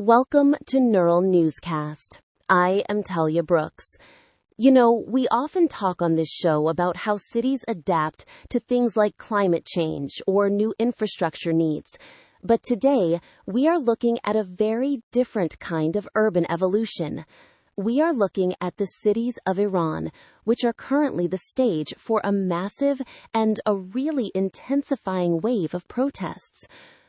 Welcome to Neural Newscast. I am Talia Brooks. We often talk on this show about how cities adapt to things like climate change or new infrastructure needs. But today, we are looking at a very different kind of urban evolution. We are looking at the cities of Iran, which are currently the stage for a massive and a really intensifying wave of protests.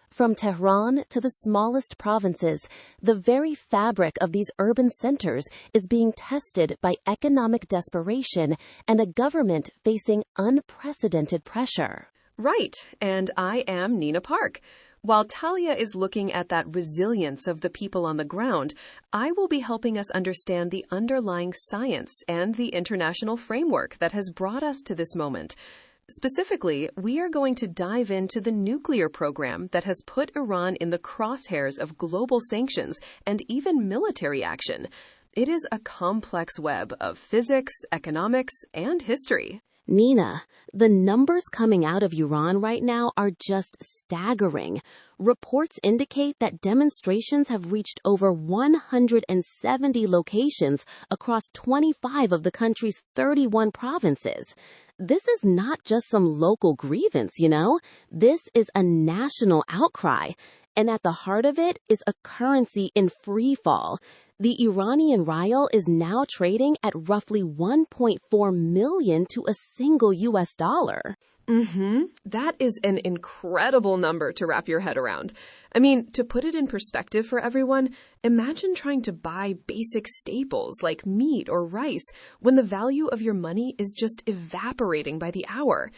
From Tehran to the smallest provinces, the very fabric of these urban centers is being tested by economic desperation and a government facing unprecedented pressure. Right, and I am Nina Park. While Talia is looking at that resilience of the people on the ground, I will be helping us understand the underlying science and the international framework that has brought us to this moment. Specifically, we are going to dive into the nuclear program that has put Iran in the crosshairs of global sanctions and even military action. It is a complex web of physics, economics, and history. Nina, the numbers coming out of Iran right now are just staggering. Reports indicate that demonstrations have reached over 170 locations across 25 of the country's 31 provinces. This is not just some local grievance, This is a national outcry. And at the heart of it is a currency in freefall. The Iranian rial is now trading at roughly 1.4 million to a single US dollar. That is an incredible number to wrap your head around. I mean, to put it in perspective for everyone, imagine trying to buy basic staples like meat or rice when the value of your money is just evaporating by the hour.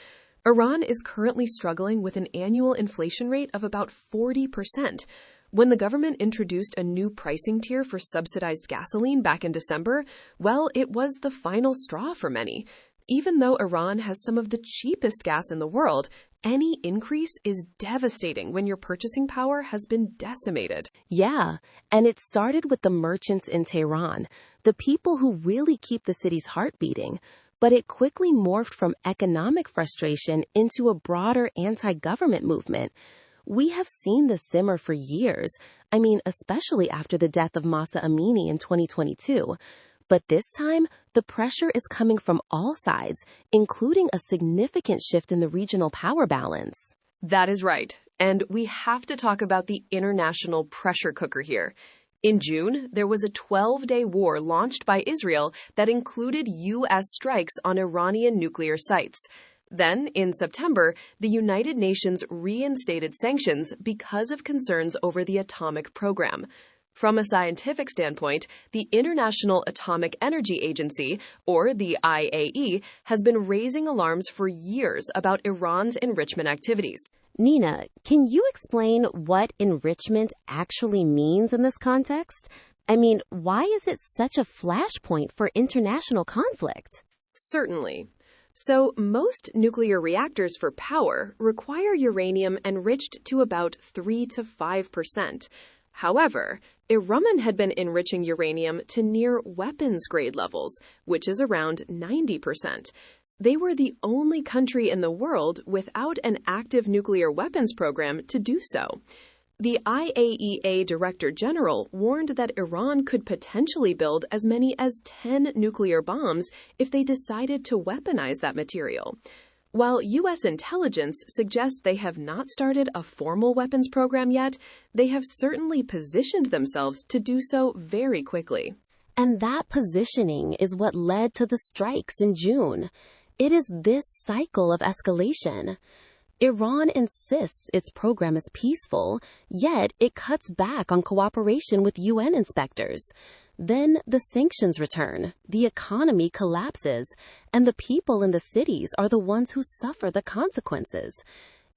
Iran is currently struggling with an annual inflation rate of about 40%. When the government introduced a new pricing tier for subsidized gasoline back in December, well, it was the final straw for many. Even though Iran has some of the cheapest gas in the world, any increase is devastating when your purchasing power has been decimated. Yeah, and it started with the merchants in Tehran, the people who really keep the city's heart beating. But it quickly morphed from economic frustration into a broader anti-government movement. We have seen this simmer for years, especially after the death of Mahsa Amini in 2022. But this time, the pressure is coming from all sides, including a significant shift in the regional power balance. That is right. And we have to talk about the international pressure cooker here. In June, there was a 12-day war launched by Israel that included U.S. strikes on Iranian nuclear sites. Then, in September, the United Nations reinstated sanctions because of concerns over the atomic program. From a scientific standpoint, the International Atomic Energy Agency, or the IAE, has been raising alarms for years about Iran's enrichment activities. Nina, can you explain what enrichment actually means in this context? Why is it such a flashpoint for international conflict? Certainly. So, most nuclear reactors for power require uranium enriched to about 3 to 5%. However, Iran had been enriching uranium to near weapons-grade levels, which is around 90%. They were the only country in the world without an active nuclear weapons program to do so. The IAEA Director General warned that Iran could potentially build as many as 10 nuclear bombs if they decided to weaponize that material. While U.S. intelligence suggests they have not started a formal weapons program yet, they have certainly positioned themselves to do so very quickly. And that positioning is what led to the strikes in June. It is this cycle of escalation. Iran insists its program is peaceful, yet it cuts back on cooperation with UN inspectors. Then the sanctions return, the economy collapses, and the people in the cities are the ones who suffer the consequences.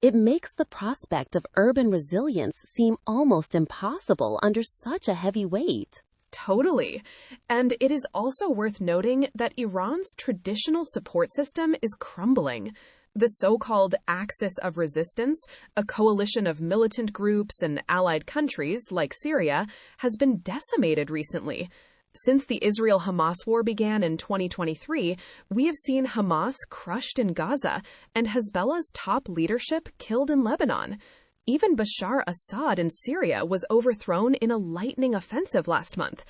It makes the prospect of urban resilience seem almost impossible under such a heavy weight. Totally. And it is also worth noting that Iran's traditional support system is crumbling. The so-called Axis of Resistance, a coalition of militant groups and allied countries like Syria, has been decimated recently. Since the Israel-Hamas war began in 2023, we have seen Hamas crushed in Gaza and Hezbollah's top leadership killed in Lebanon. Even Bashar Assad in Syria was overthrown in a lightning offensive last month.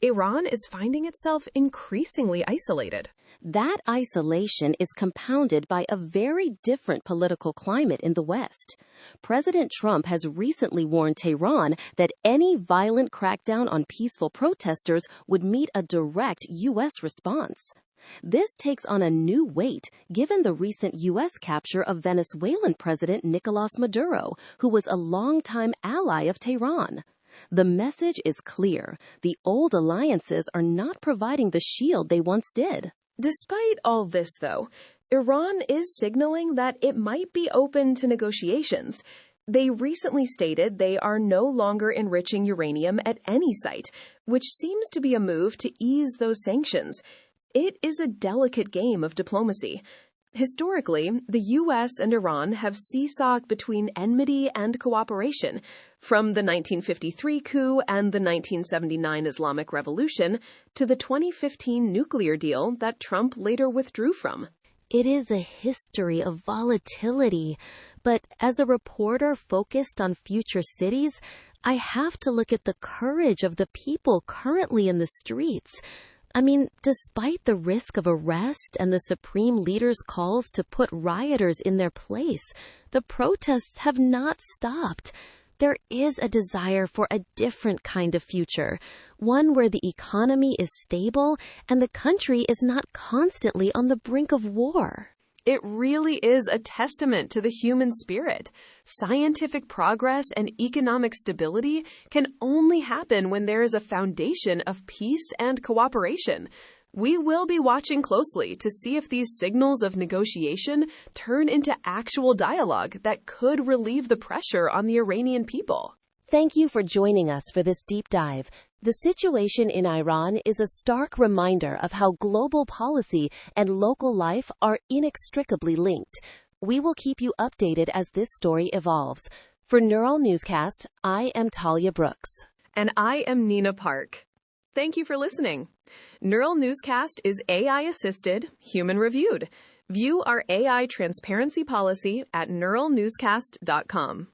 Iran is finding itself increasingly isolated. That isolation is compounded by a very different political climate in the West. President Trump has recently warned Tehran that any violent crackdown on peaceful protesters would meet a direct U.S. response. This takes on a new weight given the recent U.S. capture of Venezuelan President Nicolas Maduro, who was a longtime ally of Tehran. The message is clear. The old alliances are not providing the shield they once did. Despite all this, though, Iran is signaling that it might be open to negotiations. They recently stated they are no longer enriching uranium at any site, which seems to be a move to ease those sanctions. It is a delicate game of diplomacy. Historically, the U.S. and Iran have seesawed between enmity and cooperation, from the 1953 coup and the 1979 Islamic Revolution to the 2015 nuclear deal that Trump later withdrew from. It is a history of volatility, but as a reporter focused on future cities, I have to look at the courage of the people currently in the streets. I mean, despite the risk of arrest and the Supreme Leader's calls to put rioters in their place, the protests have not stopped. There is a desire for a different kind of future, one where the economy is stable and the country is not constantly on the brink of war. It really is a testament to the human spirit. Scientific progress and economic stability can only happen when there is a foundation of peace and cooperation. We will be watching closely to see if these signals of negotiation turn into actual dialogue that could relieve the pressure on the Iranian people. Thank you for joining us for this deep dive. The situation in Iran is a stark reminder of how global policy and local life are inextricably linked. We will keep you updated as this story evolves. For Neural Newscast, I am Talia Brooks. And I am Nina Park. Thank you for listening. Neural Newscast is AI-assisted, human-reviewed. View our AI transparency policy at neuralnewscast.com.